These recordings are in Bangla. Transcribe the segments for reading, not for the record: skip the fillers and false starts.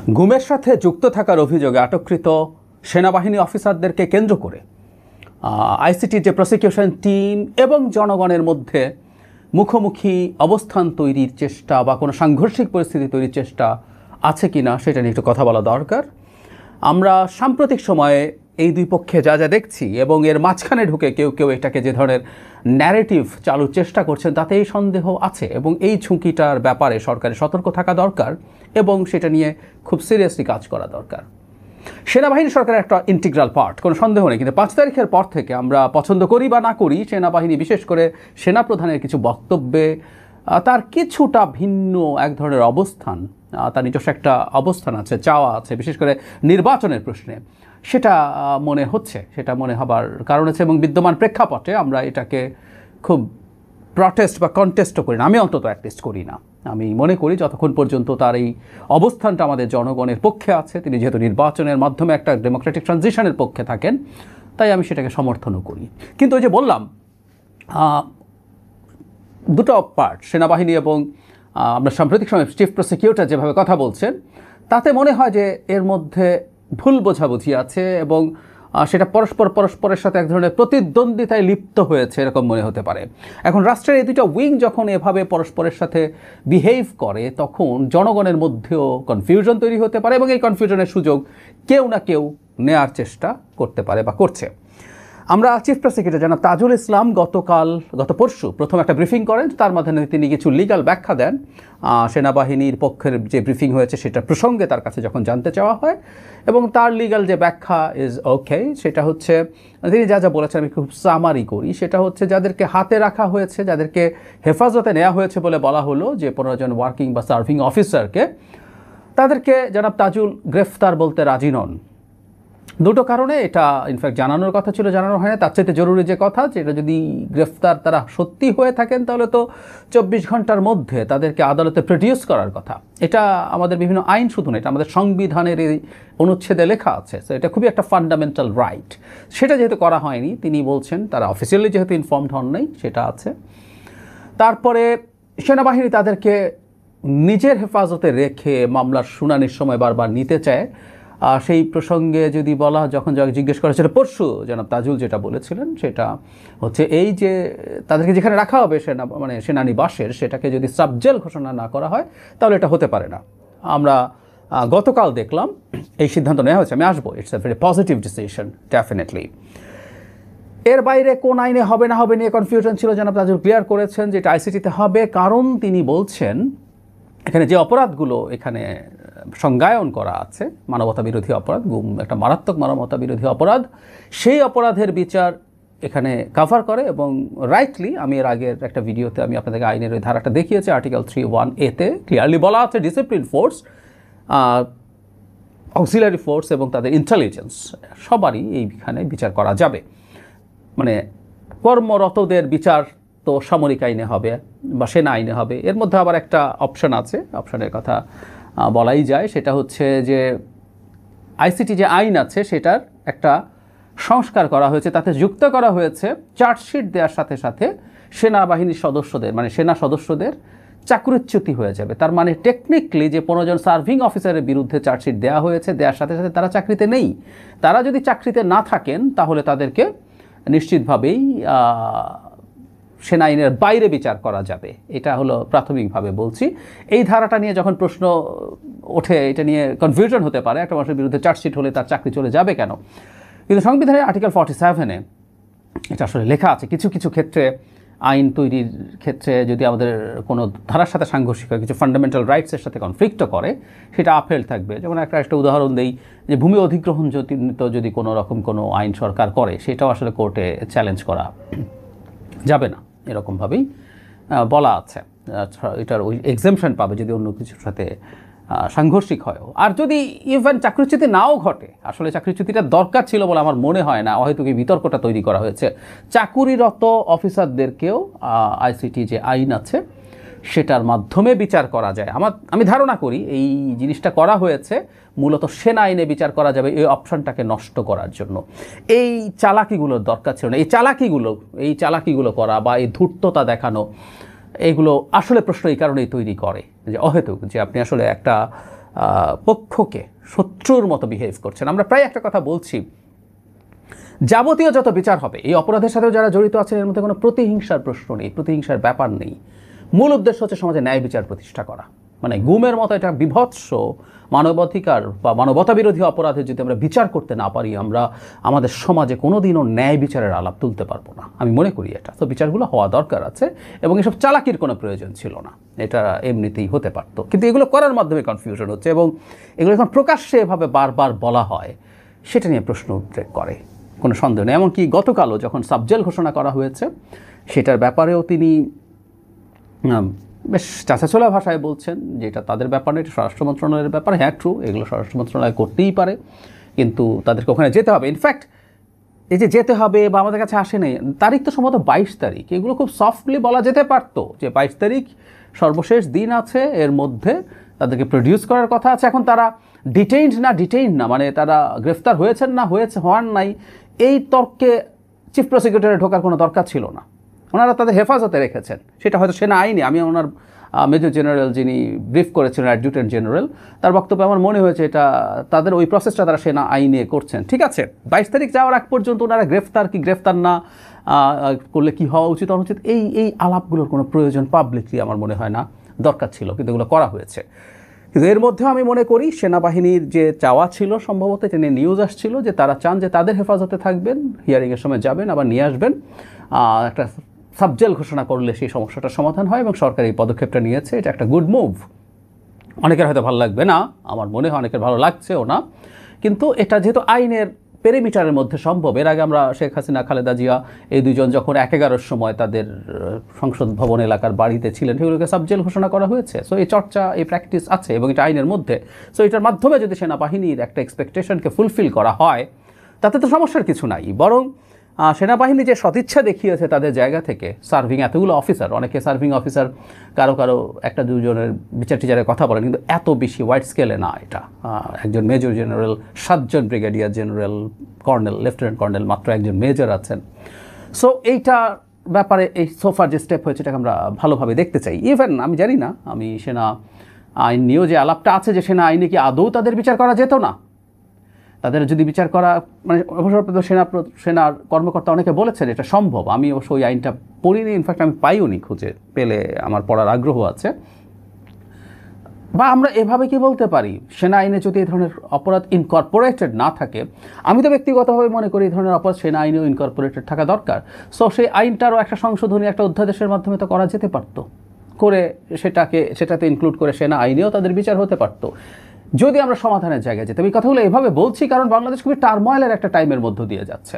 গুমের সাথে যুক্ত থাকার অভিযোগে আটককৃত সেনাবাহিনী অফিসারদেরকে কেন্দ্র করে আইসিটির যে প্রসিকিউশন টিম এবং জনগণের মধ্যে মুখোমুখি অবস্থান তৈরির চেষ্টা বা কোনো সাংঘর্ষিক পরিস্থিতি তৈরির চেষ্টা আছে কি না সেটা নিয়ে একটু কথা বলা দরকার। আমরা সাম্প্রতিক সময়ে এই দুই পক্ষে যা যা দেখছি এবং এর মাঝখানে ঢুকে কেউ কেউ এটাকে যে ধরনের ন্যারেটিভ চালুর চেষ্টা করছেন তাতে এই সন্দেহ আছে এবং এই ঝুঁকিটার ব্যাপারে সরকারের সতর্ক থাকা দরকার এবং সেটা নিয়ে খুব সিরিয়াসলি কাজ করা দরকার। সেনাবাহিনী সরকারের একটা ইন্টিগ্রাল পার্ট, কোনো সন্দেহ নেই, কিন্তু 5 তারিখের পর থেকে আমরা পছন্দ করি বা না করি সেনাবাহিনী বিশেষ করে সেনাপ্রধানের কিছু বক্তব্যে তার কিছুটা ভিন্ন এক ধরনের অবস্থান, তার নিজস্ব একটা অবস্থান আছে, চাওয়া আছে, বিশেষ করে নির্বাচনের প্রশ্নে সেটা মনে হচ্ছে, সেটা মনে হবার কারণ আছে এবং বিদ্যমান প্রেক্ষাপটে আমরা এটাকে খুব প্রটেস্ট বা কন্টেস্টও করি না, আমি অন্তত অ্যাটলিস্ট করি না। আমি মনে করি যতক্ষণ পর্যন্ত তার এই অবস্থানটা আমাদের জনগণের পক্ষে আছে, তিনি যেহেতু নির্বাচনের মাধ্যমে একটা ডেমোক্রেটিক ট্রানজিশনের পক্ষে থাকেন, তাই আমি সেটাকে সমর্থনও করি। কিন্তু ওই যে বললাম দুটো পার্ট, সেনাবাহিনী এবং আমরা সাম্প্রতিক সময় চিফ প্রসিকিউটর যেভাবে কথা বলছেন তাতে মনে হয় যে এর মধ্যে ভুল বোঝাবুঝি আছে এবং সেটা পরস্পরের সাথে এক ধরনের প্রতিদ্বন্দ্বিতায় লিপ্ত হয়েছে এরকম মনে হতে পারে। এখন রাষ্ট্রের এই দুটো উইং যখন এভাবে পরস্পরের সাথে বিহেভ করে তখন জনগণের মধ্যেও কনফিউশন তৈরি হতে পারে এবং এই কনফিউশনের সুযোগ কেউ না কেউ নেয়ার চেষ্টা করতে পারে বা করছে। আমরা চিফ প্রসিকিউটর জনাব তাজুল ইসলাম গত পরশু প্রথম একটা ব্রিফিং করেন, তার মাধ্যমে তিনি কিছু লিগ্যাল ব্যাখ্যা দেন। সেনাবাহিনীর পক্ষের যে ব্রিফিং হয়েছে সেটা প্রসঙ্গে তার কাছে যখন জানতে চাওয়া হয় এবং তার লিগ্যাল যে ব্যাখ্যা ইজ ওকে, সেটা হচ্ছে তিনি যা যা বলেছেন আমি খুব সামারি করি। সেটা হচ্ছে যাদেরকে হাতে রাখা হয়েছে, যাদেরকে হেফাজতে নেওয়া হয়েছে বলে বলা হলো যে 15 জন ওয়ার্কিং বা সার্ভিং অফিসারকে, তাদেরকে জনাব তাজুল গ্রেফতার বলতে রাজি নন। দুটো কারণে এটা ইনফ্যাক্ট জানানোর কথা ছিল, জানানো হয় না। তার চাইতে জরুরি যে কথা, যেটা যদি গ্রেফতার তারা সত্যি হয়ে থাকেন তাহলে তো 24 ঘন্টার মধ্যে তাদেরকে আদালতে প্রডিউস করার কথা। এটা আমাদের বিভিন্ন আইন শুধু না, এটা আমাদের সংবিধানের এই অনুচ্ছেদে লেখা আছে। তো এটা খুবই একটা ফান্ডামেন্টাল রাইট। সেটা যেহেতু করা হয়নি, তিনি বলছেন তারা অফিসিয়ালি যেহেতু ইনফর্মড হন নাই, সেটা আছে। তারপরে সেনাবাহিনী তাদেরকে নিজের হেফাজতে রেখে মামলার শুনানির সময় বারবার নিতে চায়। সেই প্রসঙ্গে যদি বলা, যখন জিজ্ঞেস করা সেটা পরশু জনাব তাজুল যেটা বলেছিলেন সেটা হচ্ছে এই যে তাদেরকে যেখানে রাখা হবে সেনানিবাসের, সেটাকে যদি সাবজেল ঘোষণা না করা হয় তাহলে এটা হতে পারে না। আমরা গতকাল দেখলাম এই সিদ্ধান্ত নেওয়া হয়েছে, আমি আসবো, it's a very positive decision definitely. এর বাইরে কোন আইনে হবে না হবে নিয়ে কনফিউশন ছিল, জনাব তাজুল ক্লিয়ার করেছেন যে এটা আইসিটিতে হবে, কারণ তিনি বলছেন এখানে যে অপরাধগুলো এখানে সংজ্ঞায়ন করা আছে, মানবতা বিরোধী অপরাধ, গুম একটা মারাত্মক মানবতা বিরোধী অপরাধ, সেই অপরাধের বিচার এখানে কাভার করে। এবং রাইটলি আমি এর আগের একটা ভিডিওতে আমি আপনাদেরকে আইনের ওই ধারাটা দেখিয়েছি, আর্টিকেল 3(1)A-তে ক্লিয়ারলি বলা আছে ডিসিপ্লিন ফোর্স, অক্সিলারি ফোর্স এবং তাদের ইন্টেলিজেন্স সবারই এইখানে বিচার করা যাবে। মানে কর্মরতদের বিচার তো সামরিক আইনে হবে বা সেনা আইনে হবে। এর মধ্যে আবার একটা অপশন আছে, অপশনের কথা বলাই যায়, সেটা হচ্ছে যে আইসিটি যে আইন আছে সেটার একটা সংস্কার করা হয়েছে, তাতে যুক্ত করা হয়েছে চার্জশিট দেওয়ার সাথে সাথে সেনাবাহিনীর সদস্যদের, মানে সেনা সদস্যদের চাকরিচ্যুতি হয়ে যাবে। তার মানে টেকনিক্যালি যে 15 জন সার্ভিং অফিসারের বিরুদ্ধে চার্জশিট দেওয়া হয়েছে, দেওয়ার সাথে সাথে তারা চাকরিতে নেই। তারা যদি চাকরিতে না থাকেন তাহলে তাদেরকে নিশ্চিতভাবেই সেনা আইনের বাইরে বিচার করা যাবে। এটা হলো প্রাথমিকভাবে বলছি। এই ধারাটা নিয়ে যখন প্রশ্ন ওঠে, এটা নিয়ে কনফিউশন হতে পারে, একটা মানুষের বিরুদ্ধে চার্জশিট হলে তার চাকরি চলে যাবে কেন, কিন্তু সংবিধানের আর্টিকেল 47-এ এটা আসলে লেখা আছে কিছু কিছু ক্ষেত্রে আইন তৈরির ক্ষেত্রে যদি আমাদের কোনো ধারার সাথে সাংঘর্ষিক হয়, কিছু ফান্ডামেন্টাল রাইটসের সাথে কনফ্লিক্ট করে, সেটা আপহেল্ড থাকবে। যেমন একটা উদাহরণ দেই, যে ভূমি অধিগ্রহণ যদি কোনো রকম কোনো আইন সরকার করে, সেটাও আসলে কোর্টে চ্যালেঞ্জ করা যাবে না, এরকমভাবেই বলা আছে। এটার ওই এক্সেমশন পাবে যদি অন্য কিছুর সাথে সাংঘর্ষিক হয়। আর যদি ইভেন চাকরিচ্যুতি নাও ঘটে, আসলে চাকরিচ্যুতিটা দরকার ছিল বলে আমার মনে হয় না, হয়তো কি বিতর্কটা তৈরি করা হয়েছে। চাকুরিরত অফিসারদেরকেও আইসিটি যে আইন আছে সেটার মাধ্যমে বিচার করা যায়। আমি ধারণা করি এই জিনিসটা করা হয়েছে মূলত সেনা আইনে বিচার করা যাবে এই অপশনটাকে নষ্ট করার জন্য। এই চালাকিগুলোর দরকার ছিল না। এই চালাকিগুলো করা বা এই ধূর্ততা দেখানো, এইগুলো আসলে প্রশ্ন এই কারণেই তৈরি করে যে অহেতুক, যে আপনি আসলে একটা পক্ষকে শত্রুর মতো বিহেভ করছেন। আমরা প্রায় একটা কথা বলছি, যাবতীয় যত বিচার হবে এই অপরাধের সাথেও যারা জড়িত আছেন এর মধ্যে কোনো প্রতিহিংসার প্রশ্ন নেই, প্রতিহিংসার ব্যাপার নেই। মূল উদ্দেশ্য হচ্ছে সমাজে ন্যায় বিচার প্রতিষ্ঠা করা। মানে গুমের মতো এটা বিভৎস মানবাধিকার বা মানবতা বিরোধী অপরাধের যদি আমরা বিচার করতে না পারি, আমরা আমাদের সমাজে কোনোদিনও ন্যায় বিচারের আলাপ তুলতে পারবো না, আমি মনে করি এটা। তো বিচারগুলো হওয়া দরকার আছে এবং এসব চালাকির কোনো প্রয়োজন ছিল না, এটা এমনিতেই হতে পারতো। কিন্তু এগুলো করার মাধ্যমে কনফিউশন হচ্ছে এবং এগুলো যখন প্রকাশ্যে এভাবে বারবার বলা হয় সেটা নিয়ে প্রশ্ন উদ্রেক করে, কোনো সন্দেহ নেই। এমনকি গতকালও যখন সাবজেল ঘোষণা করা হয়েছে সেটার ব্যাপারেও তিনি বেশ চাঁচাছোলা ভাষায় বলছেন যে এটা তাদের ব্যাপার না, এটা স্বরাষ্ট্র মন্ত্রণালয়ের ব্যাপার। হ্যাঁ, ট্রু, এগুলো স্বরাষ্ট্র মন্ত্রণালয় করতেই পারে, কিন্তু তাদেরকে ওখানে যেতে হবে। ইনফ্যাক্ট এই যে যেতে হবে বা আমাদের কাছে আসে নেই, তারিখ তো সম্ভবত 22 তারিখ, এগুলো খুব সফটলি বলা যেতে পারতো যে 22 তারিখ সর্বশেষ দিন আছে, এর মধ্যে তাদেরকে প্রডিউস করার কথা আছে। এখন তারা ডিটেইনড না, মানে তারা গ্রেফতার হয়েছেন না হওয়ার নাই, এই তর্কে চিফ প্রসিকিউটরে ঢোকার কোনো দরকার ছিল না। ওনারা তাদের হেফাজতে রেখেছেন, সেটা হয়তো সেনা আইনে। আমি ওনার মেজর জেনারেল যিনি ব্রিফ করেছিলেন, অ্যাডজুটেন্ট জেনারেল, তার বক্তব্যে আমার মনে হয়েছে এটা তাদের ওই প্রসেসটা তারা সেনা আইনে করছেন। ঠিক আছে, 22 তারিখ যাওয়ার আগ পর্যন্ত ওনারা গ্রেফতার না করলে কি হওয়া উচিত অনুচিত এই আলাপগুলোর কোনো প্রয়োজন পাবলিকলি আমার মনে হয় না দরকার ছিল, কিন্তু এগুলো করা হয়েছে। কিন্তু এর মধ্যেও আমি মনে করি সেনাবাহিনীর যে চাওয়া ছিল, সম্ভবত এটা নিয়ে নিউজ আসছিল যে তারা চান যে তাদের হেফাজতে থাকবেন, হিয়ারিংয়ের সময় যাবেন আবার নিয়ে আসবেন, একটা সাবজেল ঘোষণা করলে সেই সমস্যাটার সমাধান হয় এবং সরকার এই পদক্ষেপটা নিয়েছে। এটা একটা গুড মুভ। অনেকের হয়তো ভালো লাগবে না, আমার মনে হয় অনেকের ভালো লাগছেও না, কিন্তু এটা যেহেতু আইনের পেরিমিটারের মধ্যে সম্ভব। এর আগে আমরা শেখ হাসিনা, খালেদা জিয়া এই দুজন যখন 11-র সময় তাদের সংসদ ভবন এলাকার বাড়িতে ছিলেন, সেগুলোকে সাবজেল ঘোষণা করা হয়েছে। সো এই চর্চা, এই প্র্যাকটিস আছে এবং এটা আইনের মধ্যে। সো এটার মাধ্যমে যদি সেনাবাহিনীর একটা এক্সপেকটেশনকে ফুলফিল করা হয় তাতে তো সমস্যার কিছু নাই। বরং সেনাবাহিনী যে সদিচ্ছা দেখিয়েছে তাদের জায়গা থেকে, সার্ভিং এতগুলো অফিসার, অনেকে সার্ভিং অফিসার কারো একটা দুজনের বিচার টিচারের কথা বলেন, কিন্তু এত বেশি ওয়াইড স্কেলে না এটা। একজন মেজর জেনারেল, 7 জন brigadier general, colonel, lieutenant colonel, মাত্র একজন মেজর আছেন। সো এইটা ব্যাপারে এই সোফার যে স্টেপ হয়েছে এটাকে আমরা ভালোভাবে দেখতে চাই। ইভেন আমি জানি না, আমি সেনা আইন নিয়েও যে আলাপটা আছে যে সেনা আইনে কি আদৌ তাদের বিচার করা যেত না, তাদের যদি বিচার করা, মানে অবসরপ্রাপ্ত সেনার কর্মকর্তা অনেকে বলেছেন এটা সম্ভব। আমি অবশ্য ওই আইনটা পড়িনি, ইনফ্যাক্ট আমি পাইওনি, খুঁজে পেলে আমার পড়ার আগ্রহ আছে। বা আমরা এভাবে কি বলতে পারি, সেনা আইনে যদি এই ধরনের অপরাধ ইনকর্পোরেটেড না থাকে, আমি তো ব্যক্তিগতভাবে মনে করি এই ধরনের অপরাধ সেনা আইনেও ইনকর্পোরেটেড থাকা দরকার। সো সেই আইনটারও একটা সংশোধনী, একটা অধ্যাদেশের মাধ্যমে তো করা যেতে পারতো, করে সেটাতে ইনক্লুড করে সেনা আইনেও তাদের বিচার হতে পারতো, যদি আমরা সমাধানের জায়গায় যেতাম। এই কথাগুলো এভাবে বলছি কারণ বাংলাদেশ খুবই টার্ময়েলের একটা টাইমের মধ্য দিয়ে যাচ্ছে।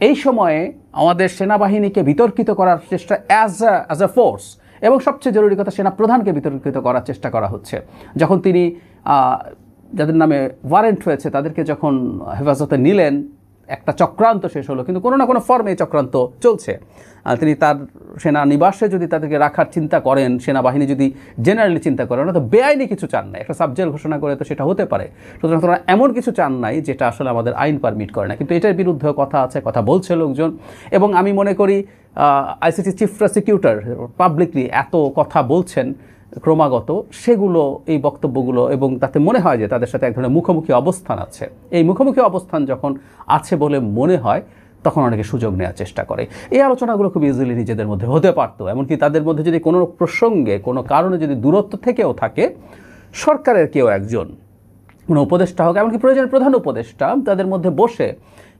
এই সময়ে আমাদের সেনাবাহিনীকে বিতর্কিত করার চেষ্টা অ্যাজ আ ফোর্স, এবং সবচেয়ে জরুরি কথা, সেনা প্রধানকে বিতর্কিত করার চেষ্টা করা হচ্ছে। যখন তিনি যাদের নামে ওয়ারেন্ট হয়েছে তাদেরকে যখন হেফাজতে নিলেন, একটা চক্রান্ত শেষ হলো, কিন্তু কোনো না কোনো ফর্মে এই চক্রান্ত চলছে। তিনি তার সেনা নিবাসে যদি তাদেরকে রাখার চিন্তা করেন, সেনাবাহিনী যদি জেনারেলি চিন্তা করেন, তো বেআইনি কিছু চান নাই, একটা সাবজেল ঘোষণা করে তো সেটা হতে পারে। সুতরাং তারা এমন কিছু চান নাই যেটা আসলে আমাদের আইন পারমিট করে না, কিন্তু এটার বিরুদ্ধেও কথা আছে, কথা বলছে লোকজন। এবং আমি মনে করি আইসিটি চিফ প্রসিকিউটর পাবলিকলি এত কথা বলছেন ক্রমাগত, সেগুলো, এই বক্তব্যগুলো, এবং তাতে মনে হয় যে তাদের সাথে এক ধরনের মুখোমুখি অবস্থান আছে। এই মুখোমুখি অবস্থান যখন আছে বলে মনে হয় তখন অনেকে সুযোগ নেওয়ার চেষ্টা করে। এই আলোচনাগুলো খুব ইজিলি নিজেদের মধ্যে হতে পারতো। এমনকি তাদের মধ্যে যদি কোনো প্রসঙ্গে, কোনো কারণে যদি দূরত্ব থেকেও থাকে, সরকারের কেউ একজন, কোনো উপদেষ্টা হোক, এমনকি প্রয়োজনের প্রধান উপদেষ্টা, তাদের মধ্যে বসে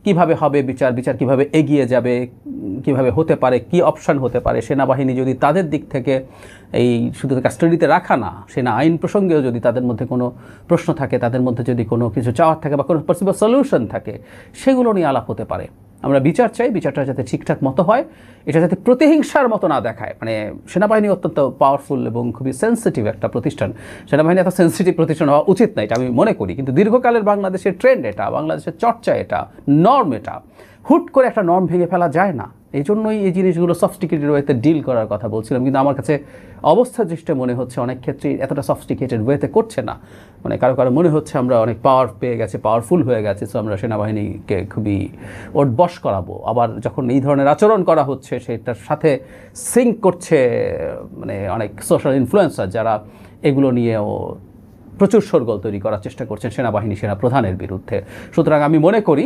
কিভাবে হবে বিচার কিভাবে এগিয়ে যাবে, কিভাবে হতে পারে, কি অপশান হতে পারে, সেনাবাহিনী যদি তাদের দিক থেকে এই শুধু কাস্টাডিতে রাখা না, সেনা আইন প্রসঙ্গেও যদি তাদের মধ্যে কোনো প্রশ্ন থাকে, তাদের মধ্যে যদি কোনো কিছু চাওয়ার থাকে বা কোনো পসিবল সলিউশন থাকে, সেগুলো নিয়ে আলাপ হতে পারে। আমরা বিচার চাই, বিচারটা যাতে ঠিকঠাক মতো হয়, এটা যাতে প্রতিহিংসার মতো না দেখায়। মানে সেনাবাহিনী অত্যন্ত পাওয়ারফুল এবং খুবই সেন্সিটিভ একটা প্রতিষ্ঠান, সেনাবাহিনী এত সেন্সিটিভ প্রতিষ্ঠান হওয়া উচিত না, এটা আমি মনে করি। কিন্তু দীর্ঘকালের বাংলাদেশের ট্রেন্ড এটা, বাংলাদেশের চর্চা এটা, নর্ম এটা, হুট করে একটা নর্ম ভেঙে ফেলা যায় না। এই জন্যই এই জিনিসগুলো সফিস্টিকেটেড ওয়েতে ডিল করার কথা বলছিলাম, কিন্তু আমার কাছে অবস্থা দৃষ্টে মনে হচ্ছে অনেক ক্ষেত্রেই এতটা সফিস্টিকেটেড ওয়েতে করছে না। মানে কারো মনে হচ্ছে আমরা অনেক পাওয়ার পেয়ে গেছি, পাওয়ারফুল হয়ে গেছে, সো আমরা সেনাবাহিনীকে খুবই ওঠবস করাবো। আবার যখন এই ধরনের আচরণ করা হচ্ছে, সেটার সাথে সিঙ্ক করছে মানে অনেক সোশ্যাল ইনফ্লুয়েন্সার যারা এগুলো নিয়েও প্রচুর শোরগোল তৈরি করার চেষ্টা করছেন সেনাবাহিনী সেনাপ্রধানের বিরুদ্ধে। সুতরাং আমি মনে করি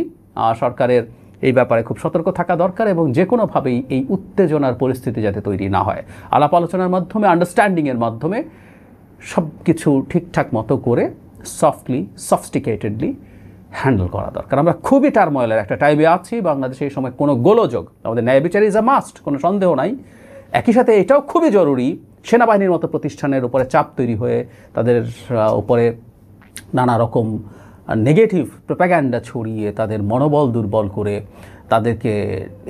সরকারের এই ব্যাপারে খুব সতর্ক থাকা দরকার এবং যে কোনোভাবেই এই উত্তেজনার পরিস্থিতি যাতে তৈরি না হয়, আলাপ আলোচনার মাধ্যমে, আন্ডারস্ট্যান্ডিংয়ের মাধ্যমে সব কিছু ঠিকঠাক মতো করে সফটলি সফিস্টিকেটেডলি হ্যান্ডেল করা দরকার। আমরা খুবই টার্ময়েলের একটা টাইমে আছি। বাংলাদেশে এই সময় কোনো গোলযোগ, আমাদের ন্যায় বিচার ইজ আ মাস্ট, কোনো সন্দেহ নাই। একই সাথে এটাও খুবই জরুরি, সেনাবাহিনীর মতো প্রতিষ্ঠানের উপরে চাপ তৈরি হয়ে তাদের উপরে নানা রকম নেগেটিভ প্রোপাগ্যান্ডা ছড়িয়ে তাদের মনোবল দুর্বল করে তাদেরকে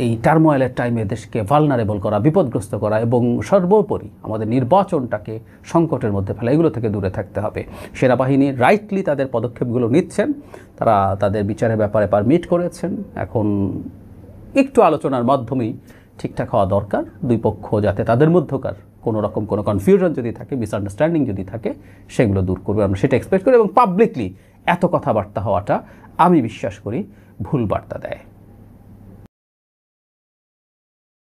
এই টার্ময়েলের টাইমে দেশকে ভালনারেবল করা, বিপদগ্রস্ত করা এবং সর্বোপরি আমাদের নির্বাচনটাকে সংকটের মধ্যে ফেলা, এগুলো থেকে দূরে থাকতে হবে। সেনাবাহিনী রাইটলি তাদের পদক্ষেপগুলো নিচ্ছেন, তারা তাদের বিচারের ব্যাপারে পারমিট করেছেন। এখন একটু আলোচনার মাধ্যমেই ঠিকঠাক হওয়া দরকার, দুই পক্ষ যাতে তাদের মধ্যকার কোনো রকম কোনো কনফিউশন যদি থাকে, মিসআন্ডারস্ট্যান্ডিং যদি থাকে, সেগুলো দূর করবে, আমরা সেটা এক্সপেক্ট করি। এবং পাবলিকলি এত কথাবার্তা হওয়াটা আমি বিশ্বাস করি ভুল বার্তা দেয়।